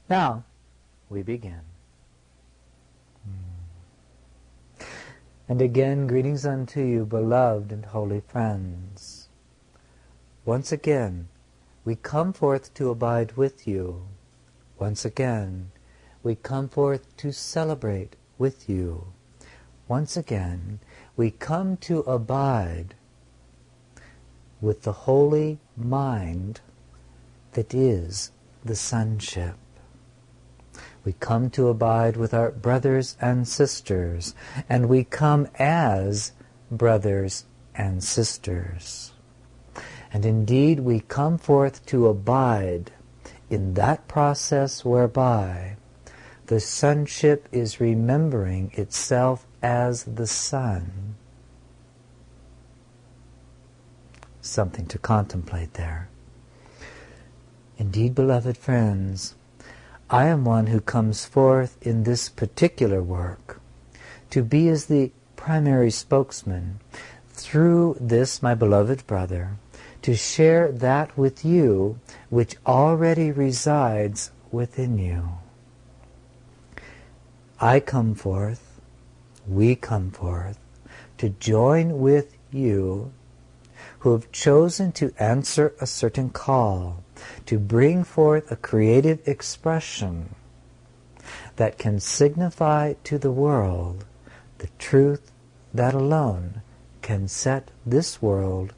Now, we begin. And again, greetings unto you, beloved and holy friends. Once again, we come forth to abide with you. Once again, we come forth to celebrate with you. Once again, we come to abide with the holy mind that is the sonship. We come to abide with our brothers and sisters, and we come as brothers and sisters. And indeed, we come forth to abide in that process whereby the sonship is remembering itself as the Son. Something to contemplate there. Indeed, beloved friends, I am one who comes forth in this particular work to be as the primary spokesman through this, my beloved brother, to share that with you which already resides within you. I come forth, we come forth, to join with you who have chosen to answer a certain call, to bring forth a creative expression that can signify to the world the truth that alone can set this world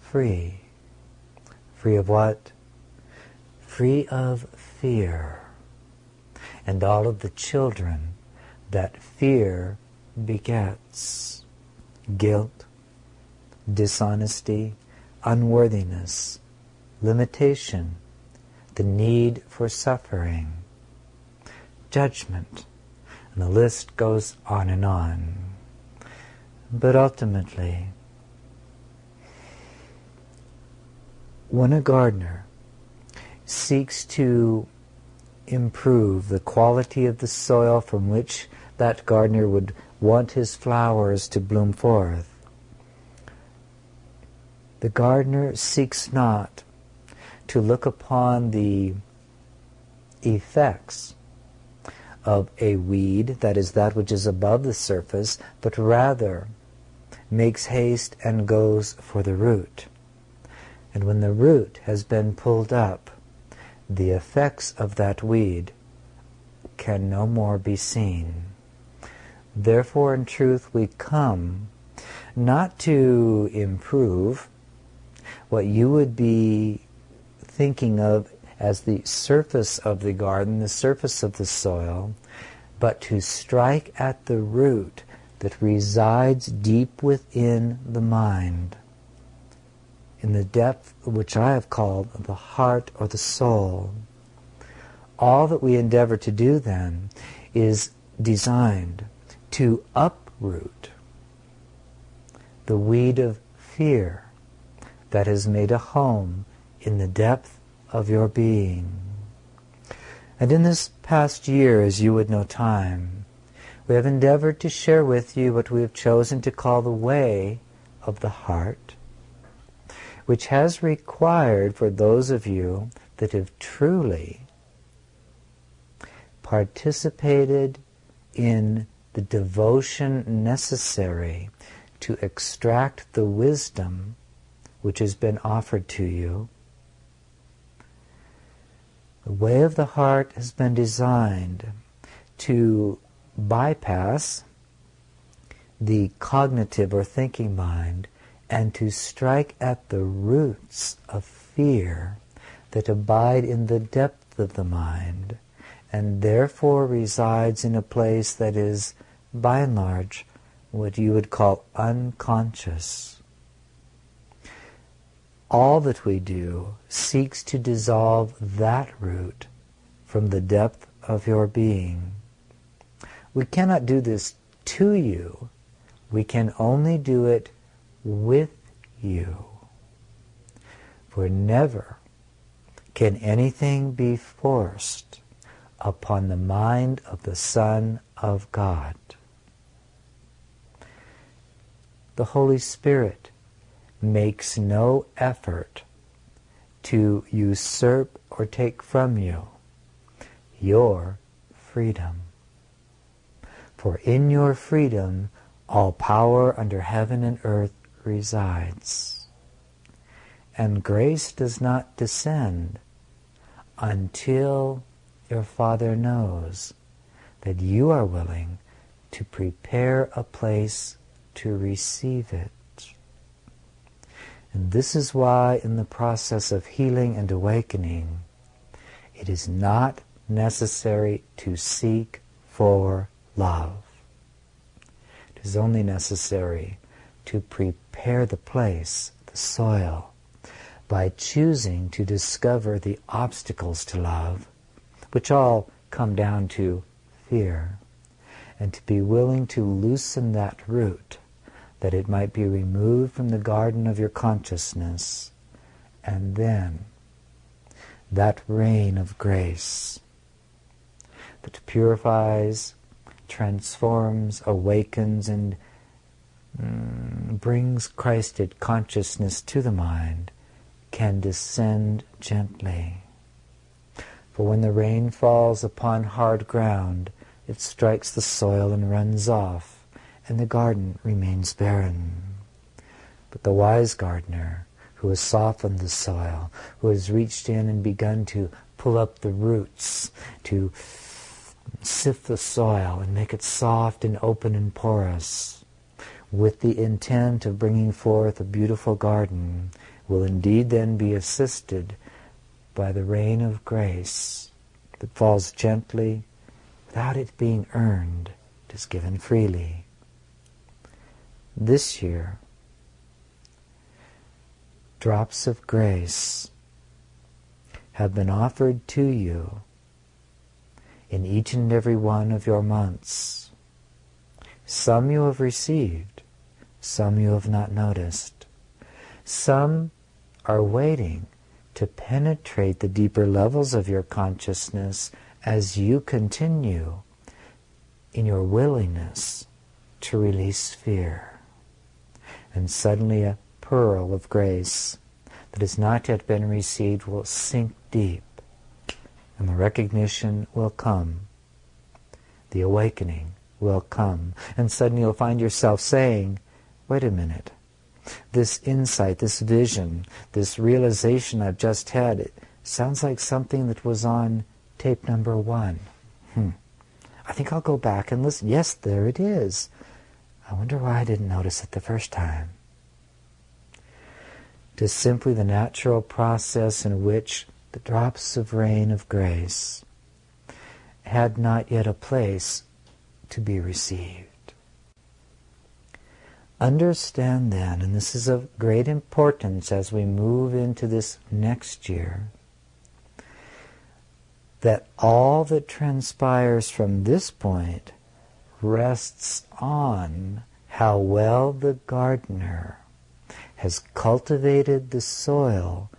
free. Free of what? Free of fear, and all of the children that fear begets. Guilt, dishonesty, unworthiness, limitation, the need for suffering, judgment, and the list goes on and on. But ultimately, when a gardener seeks to improve the quality of the soil from which that gardener would want his flowers to bloom forth, the gardener seeks not to look upon the effects of a weed, that is, that which is above the surface, but rather makes haste and goes for the root. And when the root has been pulled up, the effects of that weed can no more be seen. Therefore, in truth, we come not to improve what you would be thinking of as the surface of the garden, the surface of the soil, but to strike at the root that resides deep within the mind, in the depth which I have called the heart or the soul. All that we endeavor to do then is designed to uproot the weed of fear that has made a home in the depth of your being. And in this past year, as you would know time, we have endeavored to share with you what we have chosen to call the way of the heart, which has required for those of you that have truly participated in the devotion necessary to extract the wisdom which has been offered to you. The way of the heart has been designed to bypass the cognitive or thinking mind and to strike at the roots of fear that abide in the depth of the mind and therefore resides in a place that is, by and large, what you would call unconscious. All that we do seeks to dissolve that root from the depth of your being. We cannot do this to you. We can only do it with you. For never can anything be forced upon the mind of the Son of God. The Holy Spirit makes no effort to usurp or take from you. your freedom. For in your freedom all power under heaven and earth resides. And grace does not descend until your Father knows that you are willing to prepare a place to receive it. And this is why in the process of healing and awakening, it is not necessary to seek for love. It is only necessary to prepare the place, the soil, by choosing to discover the obstacles to love, which all come down to fear, and to be willing to loosen that root, that it might be removed from the garden of your consciousness, and then that rain of grace that purifies, transforms, awakens, and brings Christed consciousness to the mind, can descend gently. For when the rain falls upon hard ground, it strikes the soil and runs off, and the garden remains barren. But the wise gardener, who has softened the soil, who has reached in and begun to pull up the roots, to sift the soil and make it soft and open and porous, with the intent of bringing forth a beautiful garden, will indeed then be assisted by the rain of grace that falls gently, without it being earned. It is given freely. This year, drops of grace have been offered to you in each and every one of your months. Some you have received, some you have not noticed. Some are waiting to penetrate the deeper levels of your consciousness as you continue in your willingness to release fear. And suddenly a pearl of grace that has not yet been received will sink deep, and the recognition will come. The awakening will come, and suddenly you'll find yourself saying, wait a minute, this insight, this vision, this realization I've just had, it sounds like something that was on tape number 1. I think I'll go back and listen. Yes, there it is. I wonder why I didn't notice it the first time. It is simply the natural process in which the drops of rain of grace had not yet a place to be received. Understand then, and this is of great importance as we move into this next year, that all that transpires from this point rests on how well the gardener has cultivated the soil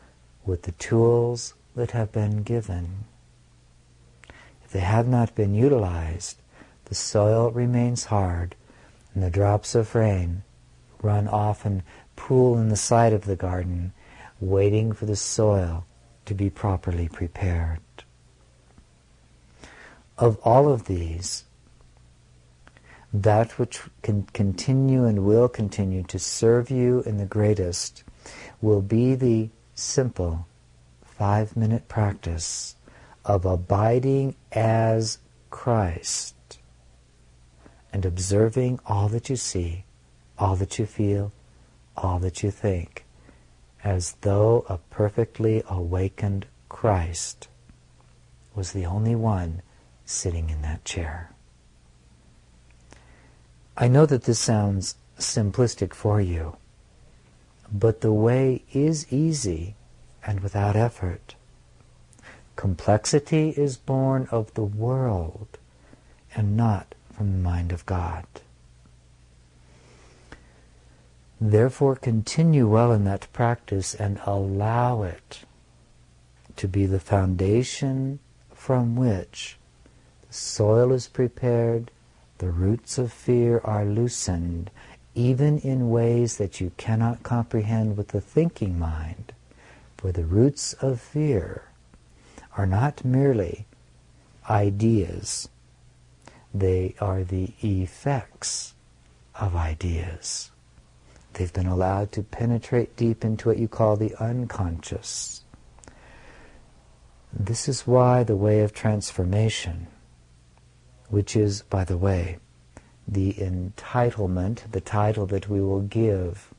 with the tools that have been given. If they have not been utilized, the soil remains hard, and the drops of rain run off and pool in the side of the garden, waiting for the soil to be properly prepared. Of all of these, that which can continue and will continue to serve you in the greatest will be the simple 5-minute practice of abiding as Christ and observing all that you see, all that you feel, all that you think, as though a perfectly awakened Christ was the only one sitting in that chair. I know that this sounds simplistic for you, but the way is easy and without effort. Complexity is born of the world and not from the mind of God. Therefore, continue well in that practice and allow it to be the foundation from which the soil is prepared, the roots of fear are loosened, even in ways that you cannot comprehend with the thinking mind. For the roots of fear are not merely ideas. They are the effects of ideas. They've been allowed to penetrate deep into what you call the unconscious. This is why the way of transformation, which is, by the way, the entitlement, the title that we will give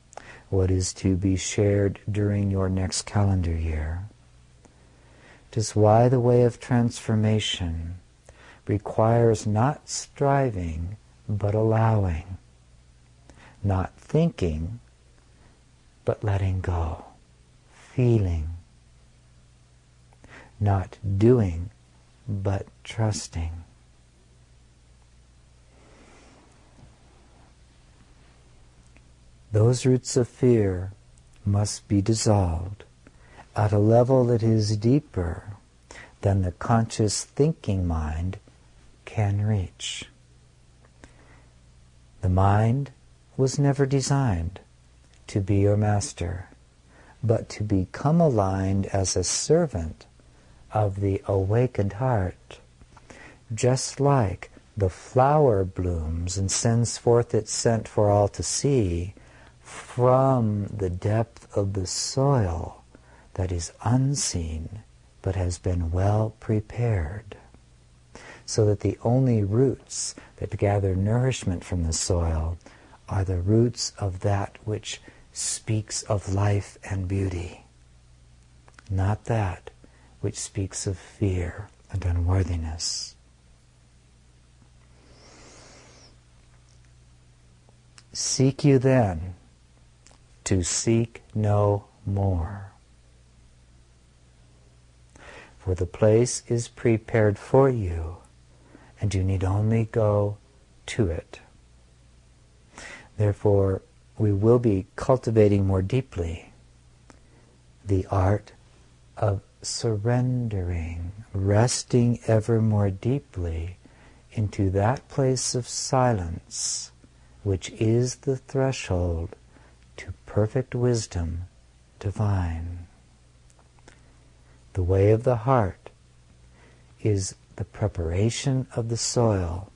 what is to be shared during your next calendar year. It is why the way of transformation requires not striving, but allowing, not thinking, but letting go, feeling, not doing, but trusting. Those roots of fear must be dissolved at a level that is deeper than the conscious thinking mind can reach. The mind was never designed to be your master, but to become aligned as a servant of the awakened heart. Just like the flower blooms and sends forth its scent for all to see from the depth of the soil that is unseen but has been well prepared, so that the only roots that gather nourishment from the soil are the roots of that which speaks of life and beauty, not that which speaks of fear and unworthiness. Seek you then to seek no more. For the place is prepared for you, and you need only go to it. Therefore, we will be cultivating more deeply the art of surrendering, resting ever more deeply into that place of silence which is the threshold to perfect wisdom divine. The way of the heart is the preparation of the soil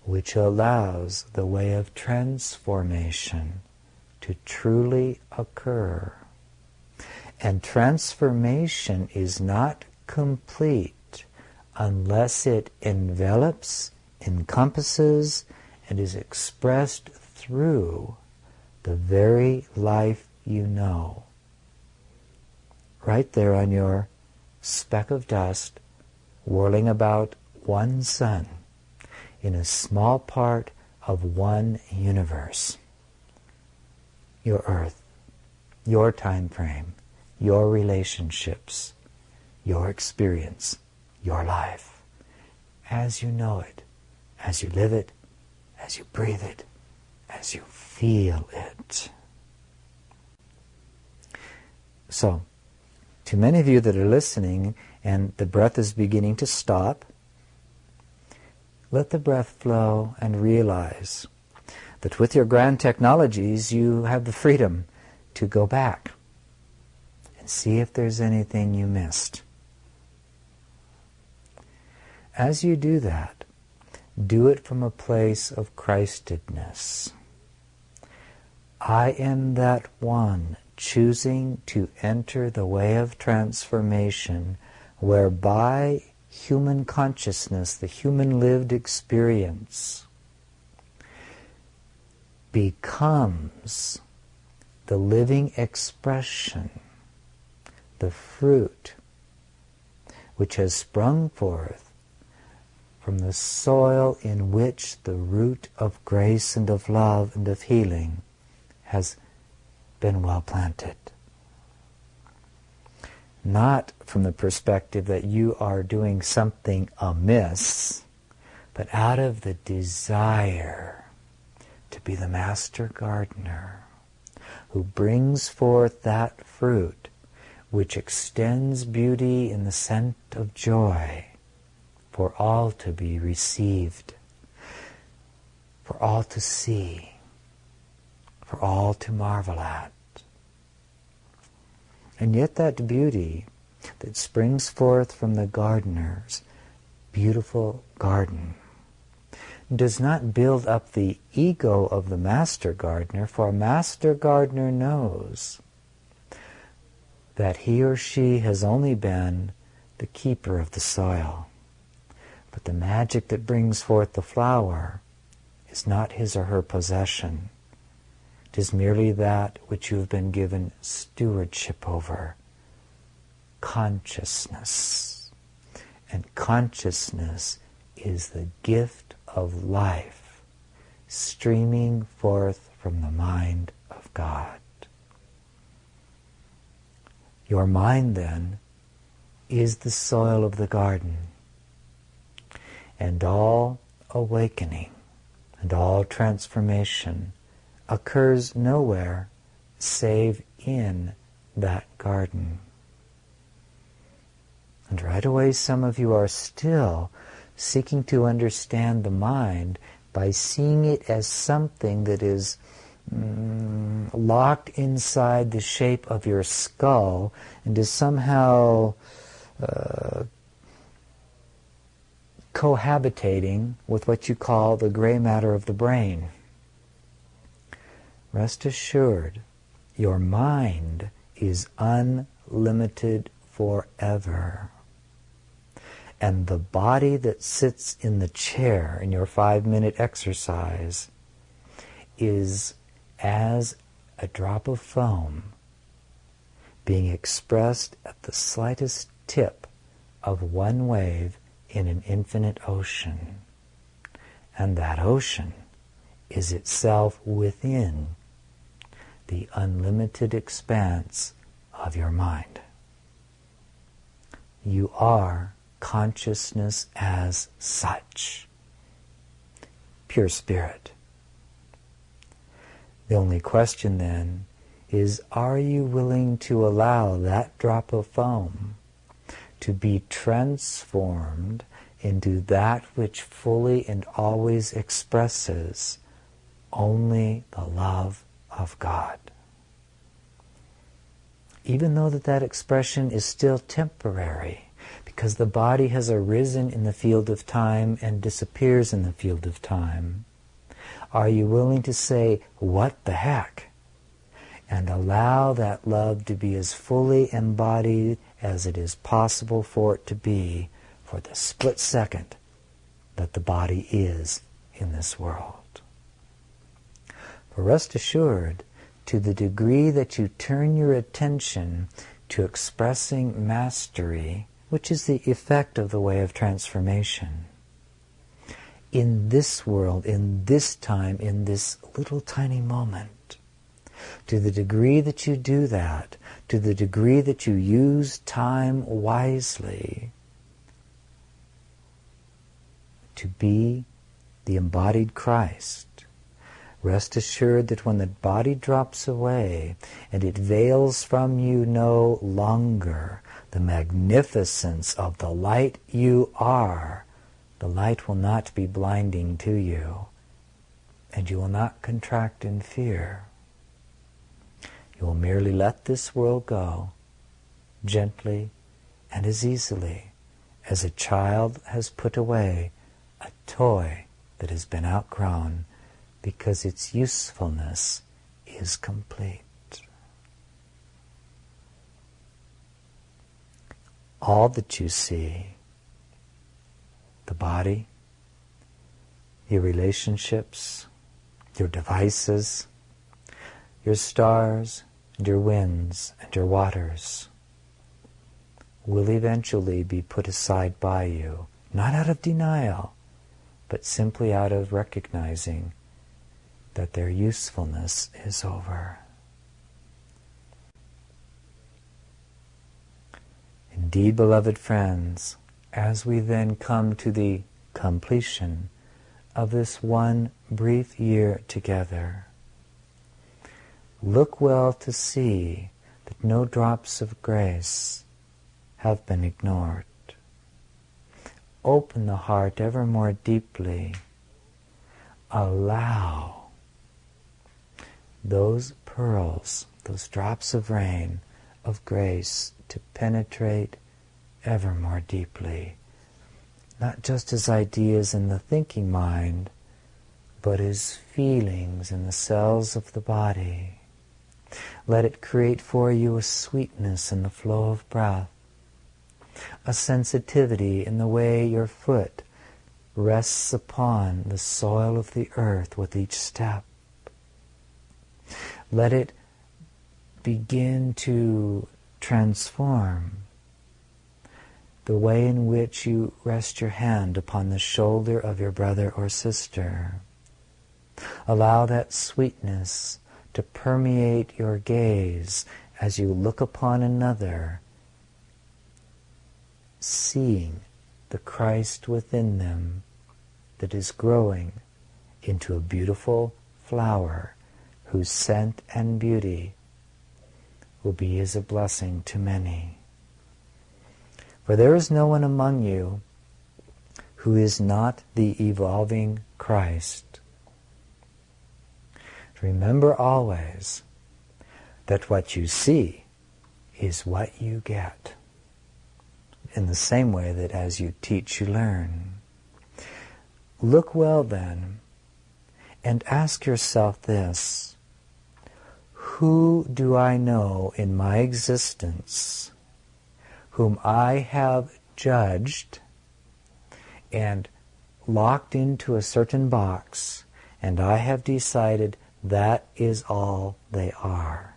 which allows the way of transformation to truly occur. And transformation is not complete unless it envelops, encompasses, and is expressed through the very life you know. Right there on your speck of dust, whirling about one sun, in a small part of one universe. Your earth, your time frame, your relationships, your experience, your life, as you know it, as you live it, as you breathe it, as you feel it. So, to many of you that are listening and the breath is beginning to stop, let the breath flow and realize that with your grand technologies you have the freedom to go back and see if there's anything you missed. As you do that, do it from a place of Christedness. I am that one choosing to enter the way of transformation whereby human consciousness, the human lived experience, becomes the living expression, the fruit which has sprung forth from the soil in which the root of grace and of love and of healing has been well planted. Not from the perspective that you are doing something amiss, but out of the desire to be the master gardener who brings forth that fruit which extends beauty in the scent of joy for all to be received, for all to see, for all to marvel at. And yet that beauty that springs forth from the gardeners beautiful garden. Does not build up the ego of the master gardener, for a master gardener knows that he or she has only been the keeper of the soil. But the magic that brings forth the flower is not his or her possession. It is merely that which you have been given stewardship over, consciousness. And consciousness is the gift of life streaming forth from the mind of God. Your mind, then, is the soil of the garden, and all awakening and all transformation occurs nowhere save in that garden. And right away some of you are still seeking to understand the mind by seeing it as something that is locked inside the shape of your skull and is somehow cohabitating with what you call the gray matter of the brain. Rest assured, your mind is unlimited forever. And the body that sits in the chair in your 5-minute exercise is as a drop of foam being expressed at the slightest tip of one wave in an infinite ocean. And that ocean is itself within the unlimited expanse of your mind. You are consciousness as such, pure spirit. The only question then is, are you willing to allow that drop of foam to be transformed into that which fully and always expresses only the love of God? Even though that expression is still temporary, because the body has arisen in the field of time and disappears in the field of time, are you willing to say, what the heck? And allow that love to be as fully embodied as it is possible for it to be for the split second that the body is in this world. For rest assured, to the degree that you turn your attention to expressing mastery, which is the effect of the way of transformation, in this world, in this time, in this little tiny moment, to the degree that you do that, to the degree that you use time wisely to be the embodied Christ, rest assured that when the body drops away and it veils from you no longer the magnificence of the light you are, the light will not be blinding to you, and you will not contract in fear. You will merely let this world go, gently and as easily as a child has put away a toy that has been outgrown, because its usefulness is complete. All that you see, the body, your relationships, your devices, your stars, and your winds, and your waters, will eventually be put aside by you, not out of denial, but simply out of recognizing that their usefulness is over. Indeed, beloved friends, as we then come to the completion of this one brief year together, look well to see that no drops of grace have been ignored. Open the heart ever more deeply. Allow those pearls, those drops of rain, of grace to penetrate ever more deeply not just as ideas in the thinking mind, but as feelings in the cells of the body. Let it create for you a sweetness in the flow of breath, a sensitivity in the way your foot rests upon the soil of the earth with each step. Let it begin to transform the way in which you rest your hand upon the shoulder of your brother or sister. Allow that sweetness to permeate your gaze as you look upon another, seeing the Christ within them that is growing into a beautiful flower whose scent and beauty will be as a blessing to many. For there is no one among you who is not the evolving Christ. Remember always that what you see is what you get. In the same way that as you teach, you learn. Look well then, and ask yourself this: who do I know in my existence whom I have judged and locked into a certain box, and I have decided that is all they are?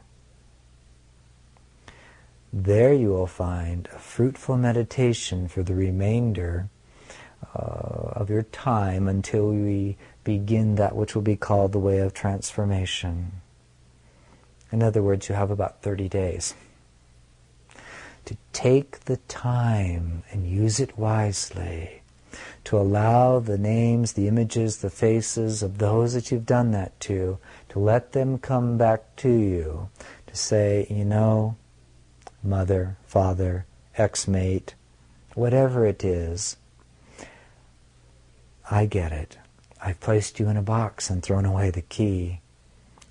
There you will find a fruitful meditation for the remainder of your time until we begin that which will be called the way of transformation. In other words, you have about 30 days to take the time and use it wisely, to allow the names, the images, the faces of those that you've done that to let them come back to you, to say, you know, mother, father, ex-mate, whatever it is, I get it. I've placed you in a box and thrown away the key.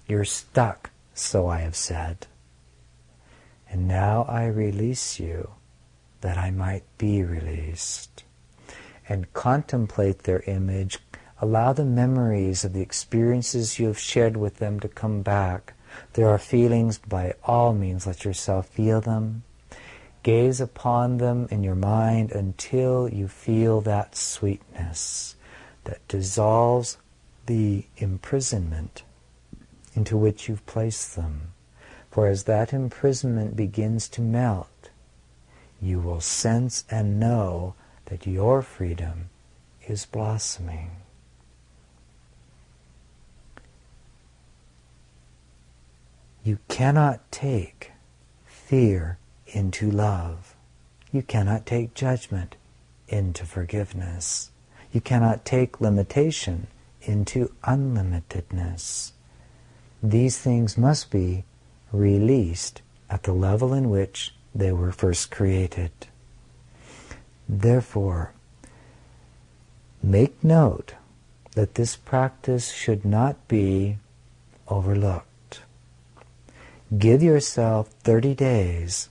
You're stuck, so I have said. And now I release you that I might be released. And contemplate their image. Allow the memories of the experiences you have shared with them to come back. There are feelings, by all means, let yourself feel them. Gaze upon them in your mind until you feel that sweetness that dissolves the imprisonment into which you've placed them. For as that imprisonment begins to melt, you will sense and know that your freedom is blossoming. You cannot take fear into love. You cannot take judgment into forgiveness. You cannot take limitation into unlimitedness. These things must be released at the level in which they were first created. Therefore, make note that this practice should not be overlooked. Give yourself 30 days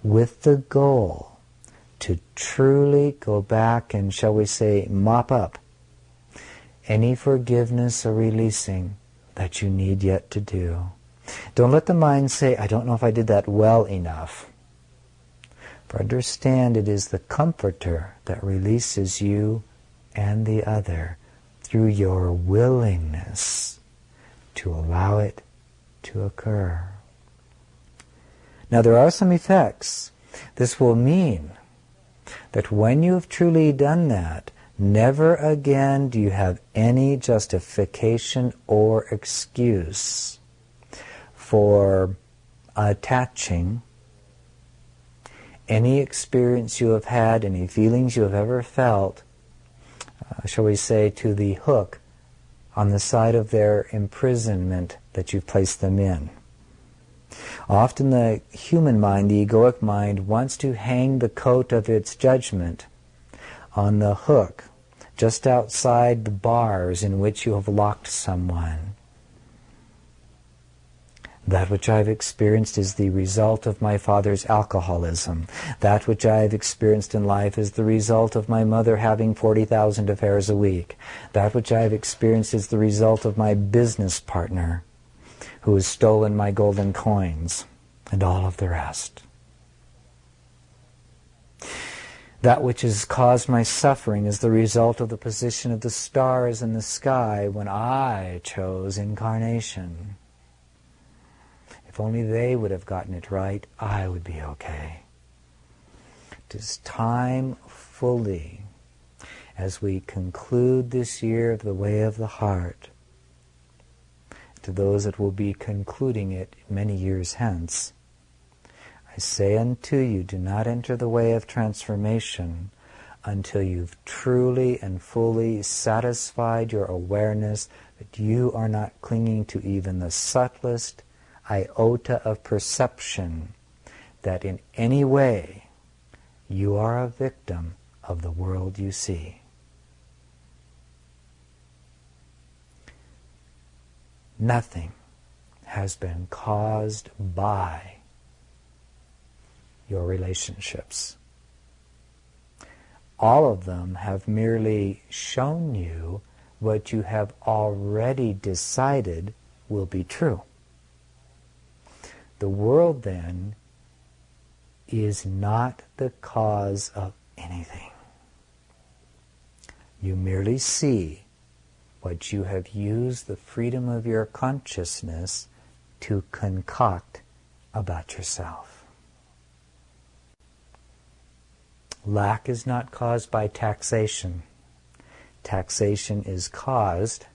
with the goal to truly go back and, shall we say, mop up any forgiveness or releasing that you need yet to do. Don't let the mind say, I don't know if I did that well enough. For understand, it is the Comforter that releases you and the other through your willingness to allow it to occur. Now there are some effects. This will mean that when you have truly done that, never again do you have any justification or excuse for attaching any experience you have had, any feelings you have ever felt, shall we say, to the hook on the side of their imprisonment that you've placed them in. Often the human mind, the egoic mind, wants to hang the coat of its judgment on the hook just outside the bars in which you have locked someone. That which I've experienced is the result of my father's alcoholism. That which I've experienced in life is the result of my mother having 40,000 affairs a week. That which I've experienced is the result of my business partner who has stolen my golden coins, and all of the rest. That which has caused my suffering is the result of the position of the stars in the sky when I chose incarnation. If only they would have gotten it right, I would be okay. It is time fully, as we conclude this year of the Way of the Heart, to those that will be concluding it many years hence, I say unto you, do not enter the way of transformation until you've truly and fully satisfied your awareness that you are not clinging to even the subtlest iota of perception, that in any way you are a victim of the world you see. Nothing has been caused by your relationships. All of them have merely shown you what you have already decided will be true. The world, then, is not the cause of anything. You merely see what you have used the freedom of your consciousness to concoct about yourself. Lack is not caused by taxation. Taxation is caused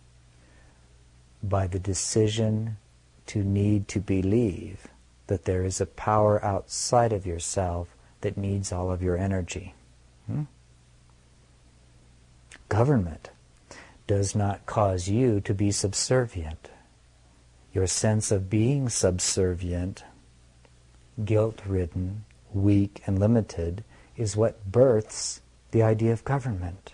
by the decision to need to believe that there is a power outside of yourself that needs all of your energy. Government does not cause you to be subservient. Your sense of being subservient, guilt-ridden, weak, and limited is what births the idea of government.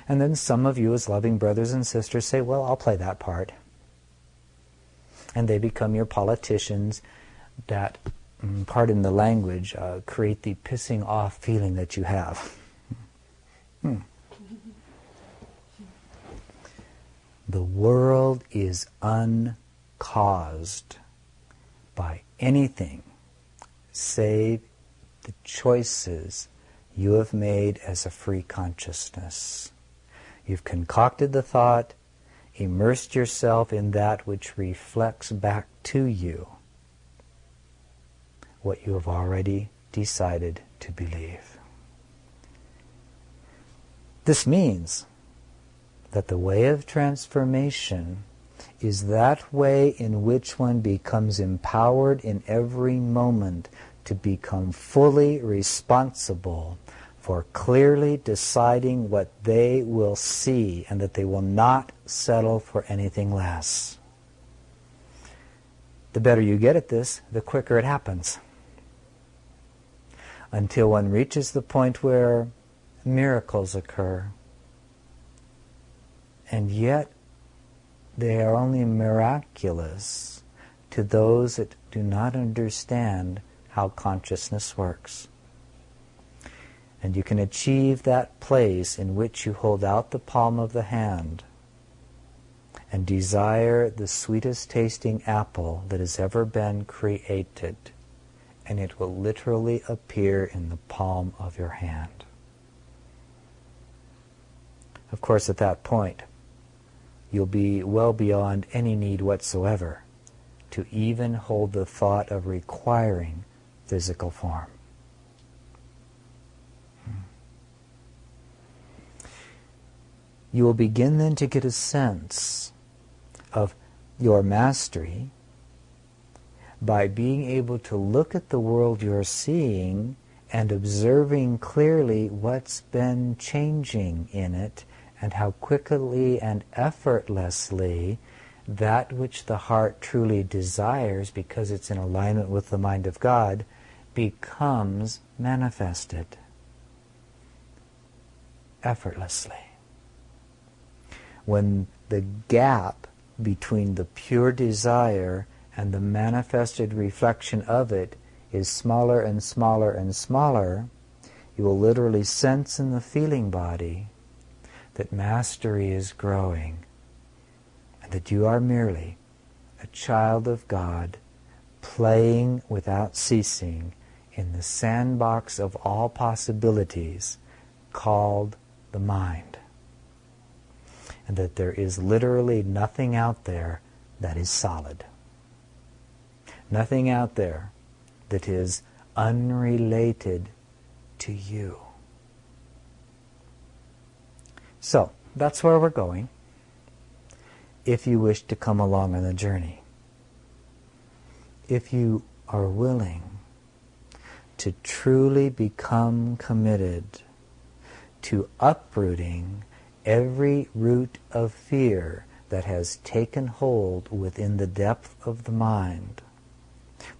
And then some of you as loving brothers and sisters say, well, I'll play that part. And they become your politicians that, pardon the language, create the pissing off feeling that you have. The world is uncaused by anything save the choices you have made as a free consciousness. You've concocted the thought, immersed yourself in that which reflects back to you what you have already decided to believe. This means that the way of transformation is that way in which one becomes empowered in every moment to become fully responsible for clearly deciding what they will see and that they will not settle for anything less. The better you get at this, the quicker it happens. Until one reaches the point where miracles occur. And yet, they are only miraculous to those that do not understand how consciousness works. And you can achieve that place in which you hold out the palm of the hand and desire the sweetest tasting apple that has ever been created, and it will literally appear in the palm of your hand. Of course, at that point, you'll be well beyond any need whatsoever to even hold the thought of requiring physical form. You will begin then to get a sense of your mastery by being able to look at the world you're seeing and observing clearly what's been changing in it and how quickly and effortlessly that which the heart truly desires, because it's in alignment with the mind of God, becomes manifested effortlessly. When the gap between the pure desire and the manifested reflection of it is smaller and smaller and smaller, you will literally sense in the feeling body that mastery is growing, and that you are merely a child of God playing without ceasing in the sandbox of all possibilities called the mind. And that there is literally nothing out there that is solid. Nothing out there that is unrelated to you. So, that's where we're going, if you wish to come along on the journey. If you are willing to truly become committed to uprooting every root of fear that has taken hold within the depth of the mind,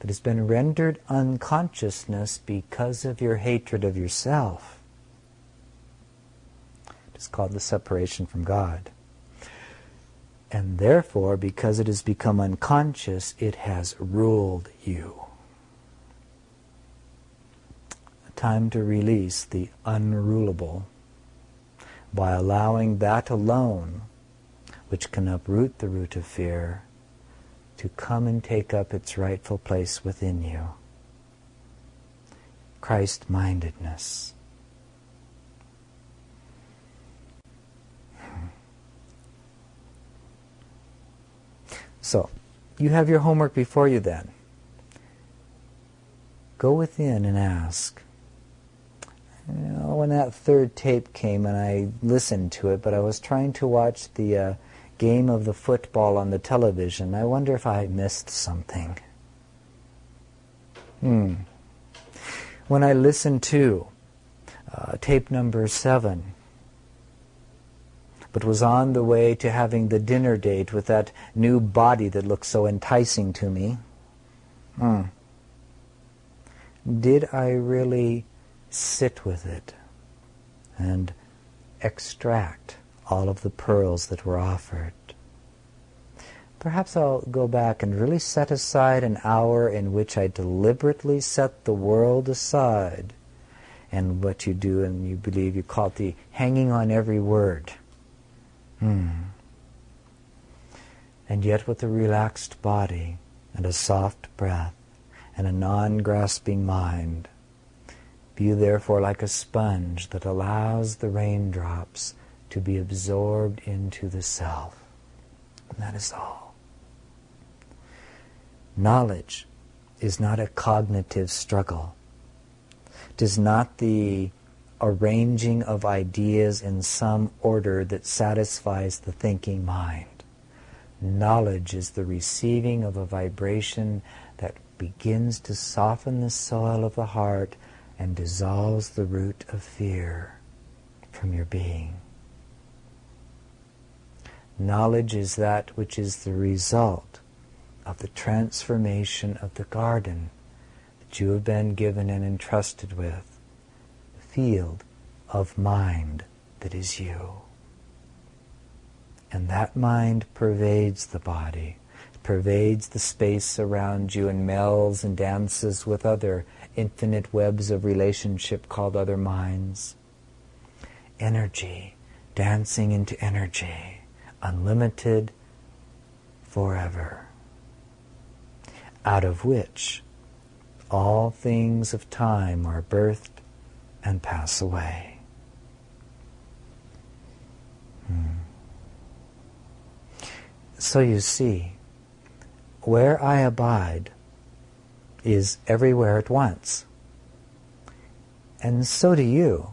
that has been rendered unconsciousness because of your hatred of yourself. It's called the separation from God. And therefore, because it has become unconscious, it has ruled you. Time to release the unrulable by allowing that alone, which can uproot the root of fear, to come and take up its rightful place within you. Christ-mindedness. So, you have your homework before you then. Go within and ask. When that third tape came and I listened to it, but I was trying to watch the game of the football on the television, I wonder if I missed something. When I listened to tape number 7, but was on the way to having the dinner date with that new body that looked so enticing to me, did I really sit with it and extract all of the pearls that were offered? Perhaps I'll go back and really set aside an hour in which I deliberately set the world aside, and what you do and you believe, you call it the hanging on every word. And yet with a relaxed body and a soft breath and a non-grasping mind, be you therefore like a sponge that allows the raindrops to be absorbed into the self. And that is all. Knowledge is not a cognitive struggle. It is not the arranging of ideas in some order that satisfies the thinking mind. Knowledge is the receiving of a vibration that begins to soften the soil of the heart and dissolves the root of fear from your being. Knowledge is that which is the result of the transformation of the garden that you have been given and entrusted with, the field of mind that is you. And that mind pervades the body, pervades the space around you, and melds and dances with other infinite webs of relationship called other minds. Energy, dancing into energy, unlimited forever, out of which all things of time are birthed and pass away. So you see, where I abide is everywhere at once. And so do you.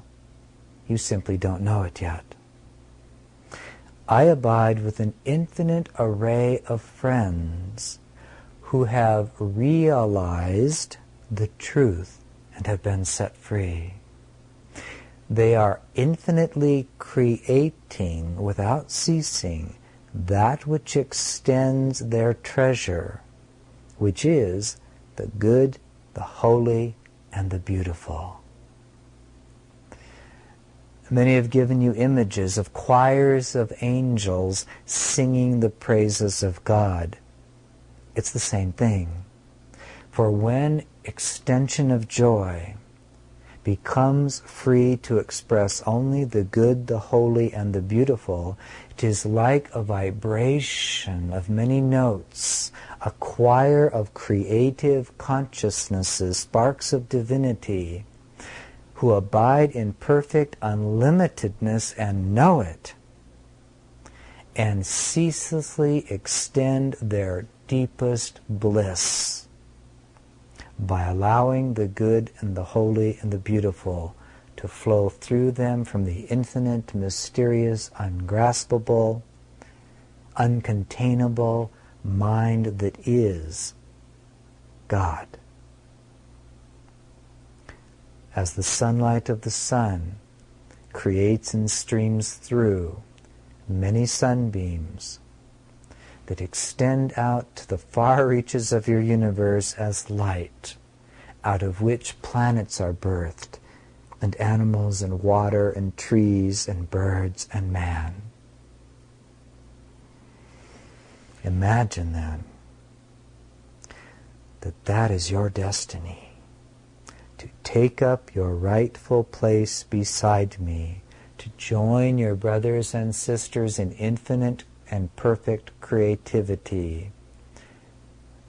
You simply don't know it yet. I abide with an infinite array of friends who have realized the truth and have been set free. They are infinitely creating without ceasing that which extends their treasure, which is the good, the holy, and the beautiful. Many have given you images of choirs of angels singing the praises of God. It's the same thing. For when extension of joy becomes free to express only the good, the holy, and the beautiful, it is like a vibration of many notes, a choir of creative consciousnesses, sparks of divinity, who abide in perfect unlimitedness and know it, and ceaselessly extend their deepest bliss by allowing the good and the holy and the beautiful to flow through them from the infinite, mysterious, ungraspable, uncontainable mind that is God. As the sunlight of the sun creates and streams through many sunbeams that extend out to the far reaches of your universe as light, out of which planets are birthed, and animals and water and trees and birds and man. Imagine then that that is your destiny, to take up your rightful place beside me, to join your brothers and sisters in infinite and perfect creativity,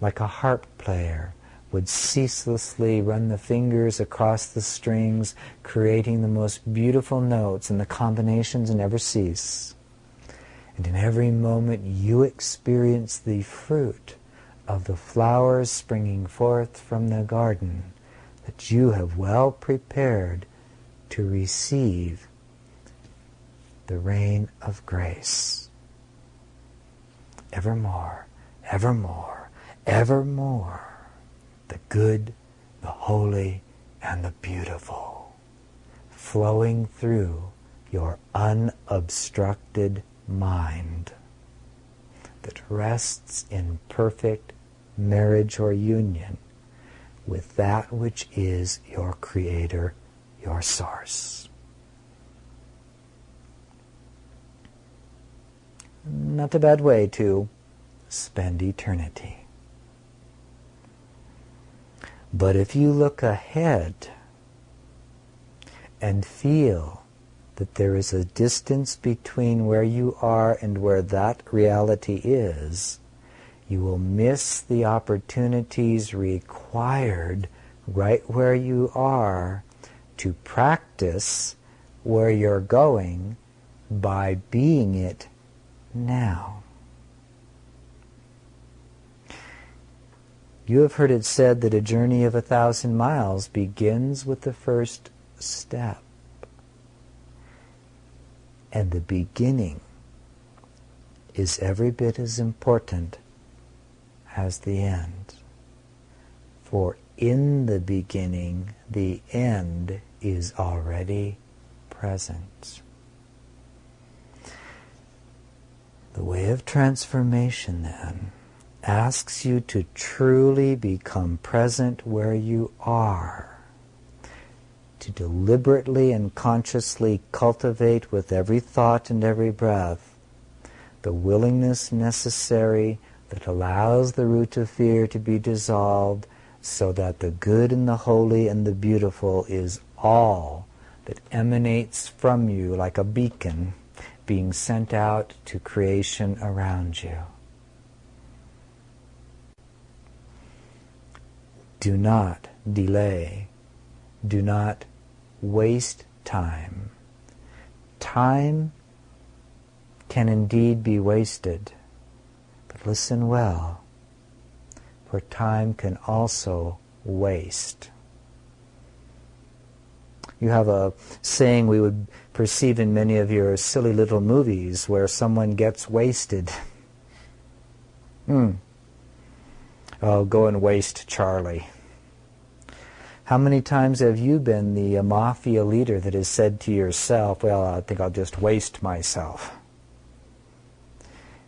like a harp player would ceaselessly run the fingers across the strings, creating the most beautiful notes, and the combinations never cease. And in every moment you experience the fruit of the flowers springing forth from the garden that you have well prepared to receive the rain of grace. Evermore, evermore, evermore, the good, the holy, and the beautiful, flowing through your unobstructed mind that rests in perfect marriage or union with that which is your Creator, your Source. Not a bad way to spend eternity. But if you look ahead and feel that there is a distance between where you are and where that reality is, you will miss the opportunities required right where you are to practice where you're going by being it now. You have heard it said that a journey of 1,000 miles begins with the first step. And the beginning is every bit as important as the end. For in the beginning, the end is already present. The way of transformation, then, asks you to truly become present where you are, to deliberately and consciously cultivate with every thought and every breath the willingness necessary that allows the root of fear to be dissolved, so that the good and the holy and the beautiful is all that emanates from you like a beacon being sent out to creation around you. Do not delay. Do not waste time. Time can indeed be wasted, but listen well, for time can also waste. You have a saying we would perceive in many of your silly little movies where someone gets wasted. Oh, go and waste Charlie. How many times have you been the mafia leader that has said to yourself, well, I think I'll just waste myself?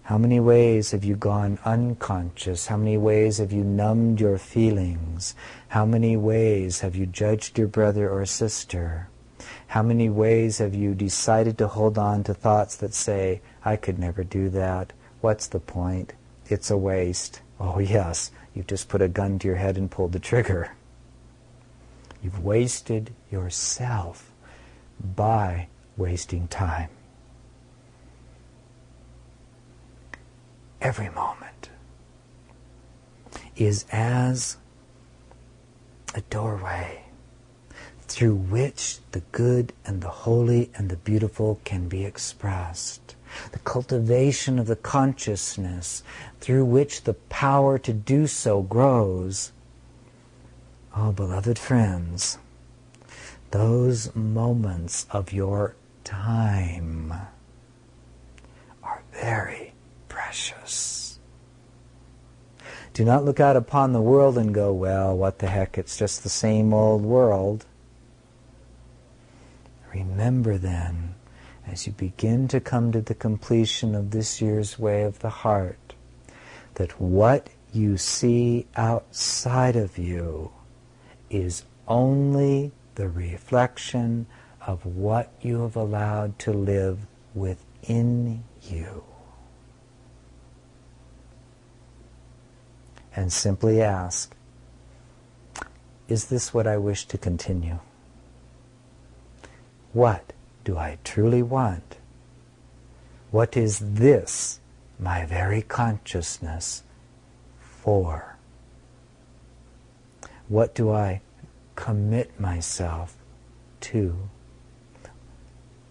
How many ways have you gone unconscious? How many ways have you numbed your feelings? How many ways have you judged your brother or sister? How many ways have you decided to hold on to thoughts that say, I could never do that. What's the point? It's a waste. Oh yes, you've just put a gun to your head and pulled the trigger. You've wasted yourself by wasting time. Every moment is as a doorway through which the good and the holy and the beautiful can be expressed. The cultivation of the consciousness through which the power to do so grows. Oh, beloved friends, those moments of your time are very precious. Do not look out upon the world and go, well, what the heck, it's just the same old world. Remember then, as you begin to come to the completion of this year's Way of the Heart, that what you see outside of you is only the reflection of what you have allowed to live within you. And simply ask, is this what I wish to continue? What do I truly want? What is this, my very consciousness, for? What do I commit myself to?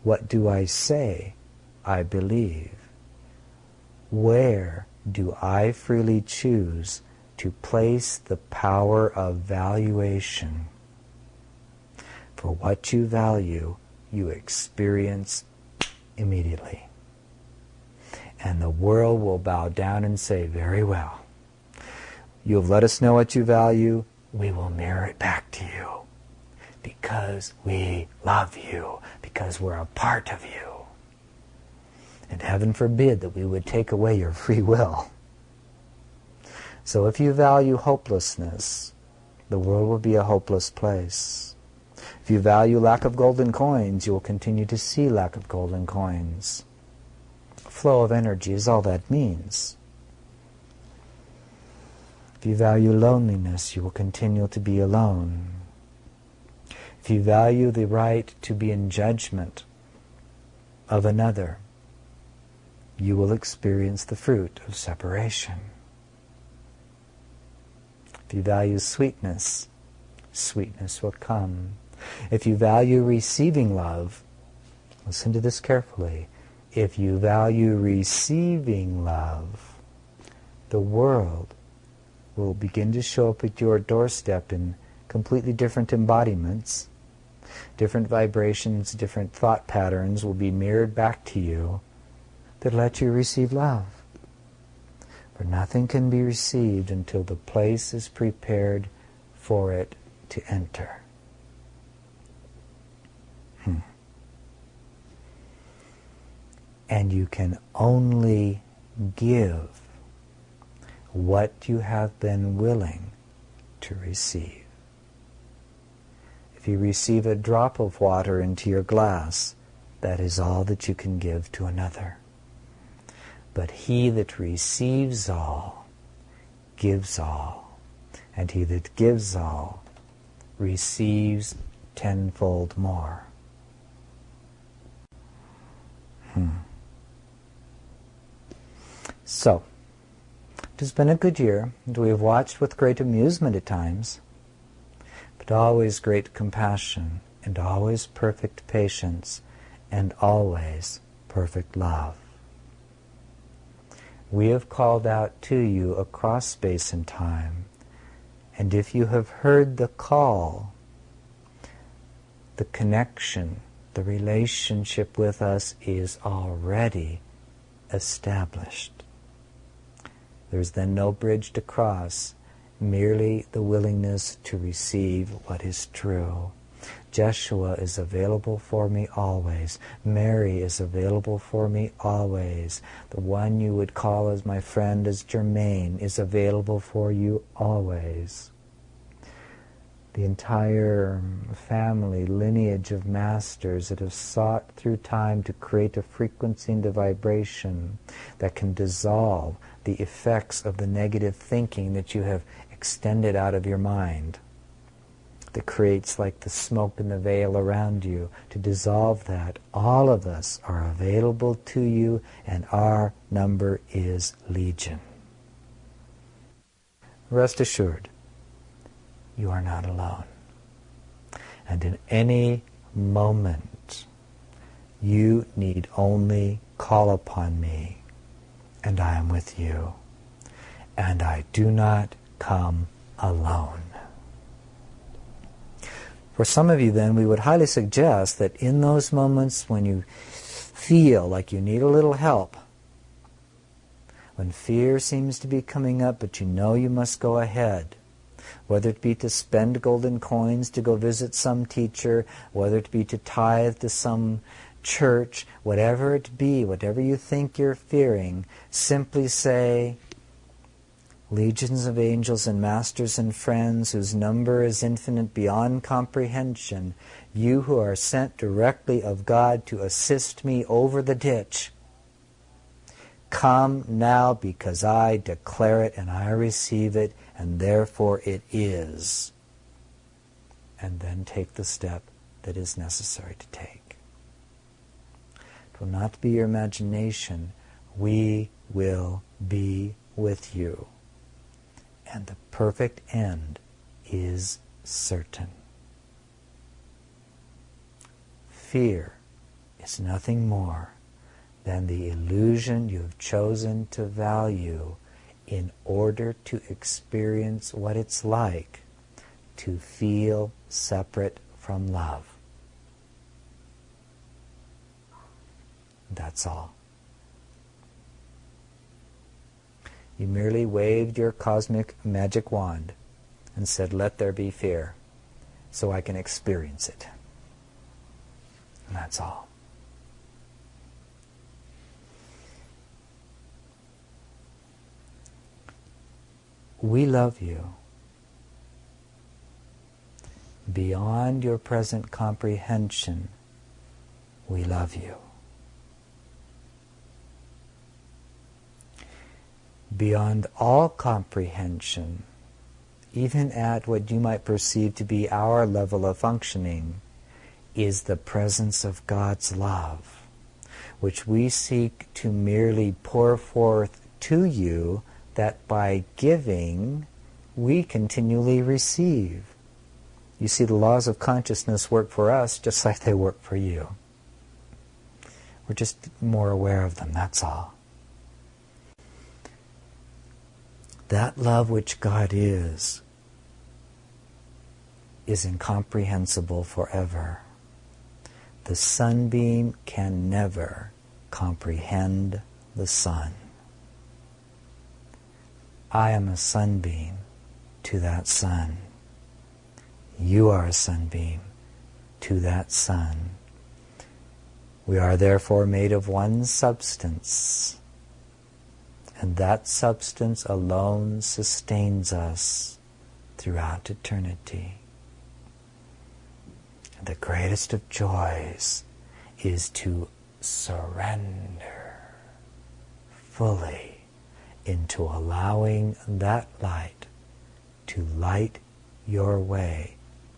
What do I say I believe? Where do I freely choose to place the power of valuation? For what you value, you experience immediately. And the world will bow down and say, very well. You have let us know what you value. We will mirror it back to you. Because we love you. Because we're a part of you. And heaven forbid that we would take away your free will. So if you value hopelessness, the world will be a hopeless place. If you value lack of golden coins, you will continue to see lack of golden coins. Flow of energy is all that means. If you value loneliness, you will continue to be alone. If you value the right to be in judgment of another, you will experience the fruit of separation. If you value sweetness, sweetness will come. If you value receiving love, listen to this carefully. If you value receiving love, the world will begin to show up at your doorstep in completely different embodiments. Different vibrations, different thought patterns will be mirrored back to you that let you receive love. For nothing can be received until the place is prepared for it to enter. And you can only give what you have been willing to receive. If you receive a drop of water into your glass, that is all that you can give to another. But he that receives all, gives all. And he that gives all, receives tenfold more. So, it has been a good year, and we have watched with great amusement at times, but always great compassion, and always perfect patience, and always perfect love. We have called out to you across space and time, and if you have heard the call, the connection, the relationship with us is already established. There's then no bridge to cross, merely the willingness to receive what is true. Jeshua is available for me always. Mary is available for me always. The one you would call as my friend as Germain is available for you always. The entire family, lineage of masters that have sought through time to create a frequency and a vibration that can dissolve the effects of the negative thinking that you have extended out of your mind, that creates like the smoke in the veil around you, to dissolve that. All of us are available to you, and our number is legion. Rest assured, you are not alone. And in any moment, you need only call upon me, and I am with you. And I do not come alone. For some of you then, we would highly suggest that in those moments when you feel like you need a little help, when fear seems to be coming up but you know you must go ahead, whether it be to spend golden coins to go visit some teacher, whether it be to tithe to some church, whatever it be, whatever you think you're fearing, simply say, legions of angels and masters and friends whose number is infinite beyond comprehension, you who are sent directly of God to assist me over the ditch, come now because I declare it and I receive it, and therefore it is. And then take the step that is necessary to take. It will not be your imagination. We will be with you. And the perfect end is certain. Fear is nothing more than the illusion you have chosen to value in order to experience what it's like to feel separate from love. That's all. You merely waved your cosmic magic wand and said, let there be fear, so I can experience it. And that's all. We love you beyond your present comprehension. We love you. Beyond all comprehension, even at what you might perceive to be our level of functioning, is the presence of God's love, which we seek to merely pour forth to you, that by giving we continually receive. You see, the laws of consciousness work for us just like they work for you. We're just more aware of them, that's all. That love which God is incomprehensible forever. The sunbeam can never comprehend the sun. I am a sunbeam to that sun. You are a sunbeam to that sun. We are therefore made of one substance, and that substance alone sustains us throughout eternity. The greatest of joys is to surrender fully into allowing that light to light your way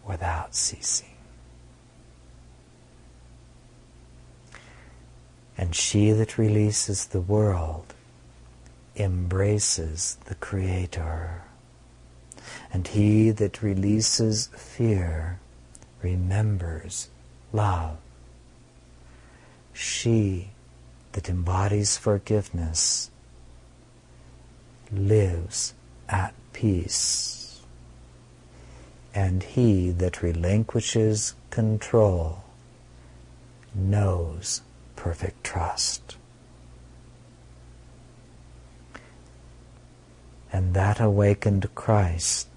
without ceasing. And she that releases the world embraces the Creator, and he that releases fear remembers love. She that embodies forgiveness lives at peace, and he that relinquishes control knows perfect trust. And that awakened Christ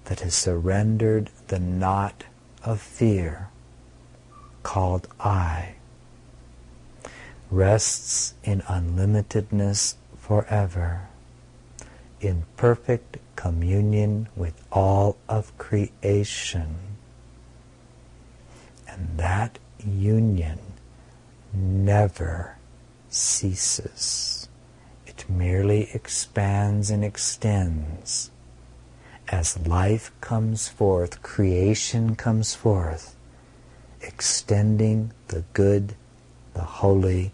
that has surrendered the knot of fear, called I, rests in unlimitedness forever, in perfect communion with all of creation. And that union never ceases. It It merely expands and extends as life comes forth, creation comes forth, extending the good, the holy,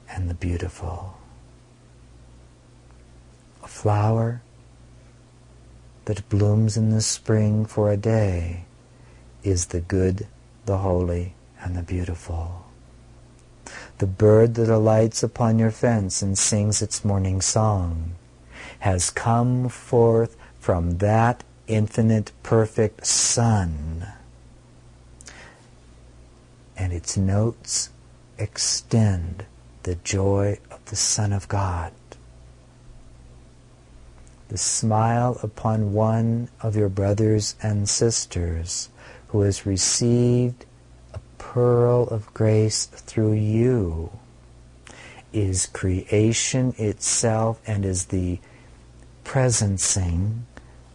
and the beautiful. A flower that blooms in the spring for a day is the good, the holy, and the beautiful. The bird that alights upon your fence and sings its morning song has come forth from that infinite, perfect sun, and its notes extend the joy of the Son of God. The smile upon one of your brothers and sisters who has received a pearl of grace through you is creation itself and is the presencing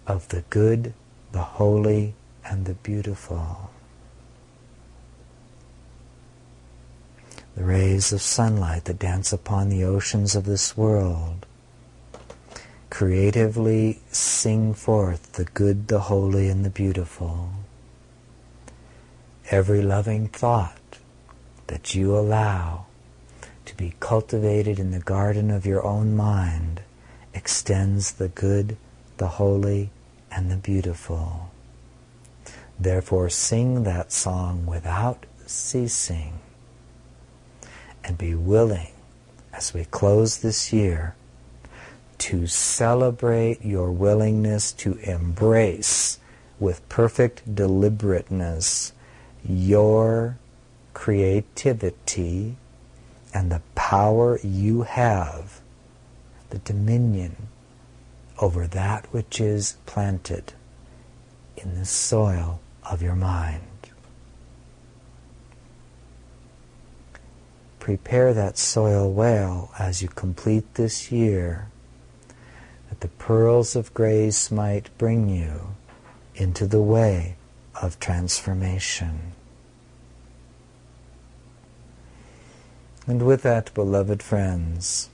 of the good, the holy, and the beautiful. The rays of sunlight that dance upon the oceans of this world creatively sing forth the good, the holy, and the beautiful. Every loving thought that you allow to be cultivated in the garden of your own mind extends the good, the holy, and the beautiful. Therefore, sing that song without ceasing, and be willing, as we close this year, to celebrate your willingness to embrace with perfect deliberateness your creativity and the power you have, the dominion over that which is planted in the soil of your mind. Prepare that soil well as you complete this year, that the pearls of grace might bring you into the way of transformation. And with that, beloved friends,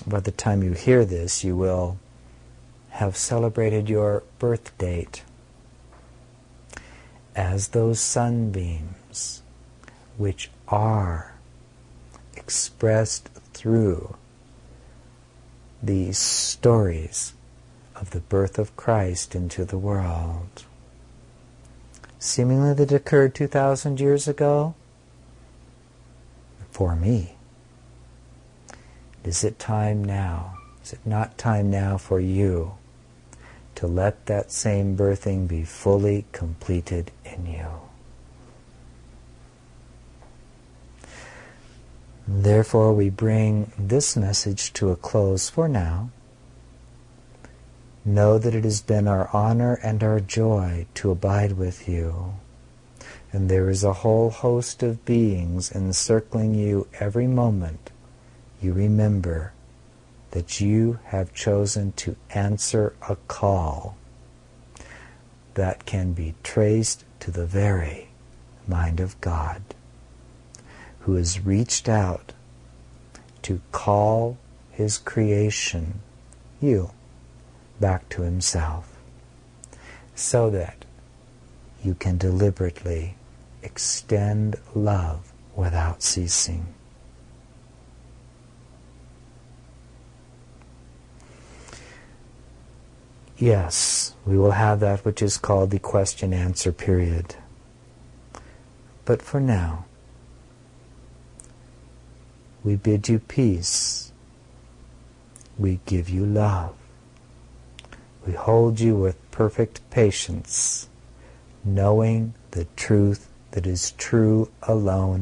by the time you hear this, you will have celebrated your birth date as those sunbeams which are expressed through these stories of the birth of Christ into the world. Seemingly that occurred 2,000 years ago, for me. Is it time now? Is it not time now for you to let that same birthing be fully completed in you? Therefore, we bring this message to a close for now. Know that it has been our honor and our joy to abide with you. And there is a whole host of beings encircling you every moment. You remember that you have chosen to answer a call that can be traced to the very mind of God, who has reached out to call his creation, you, back to himself, so that you can deliberately extend love without ceasing. Yes, we will have that which is called the question-answer period. But for now, we bid you peace. We give you love. We hold you with perfect patience, knowing the truth that is true alone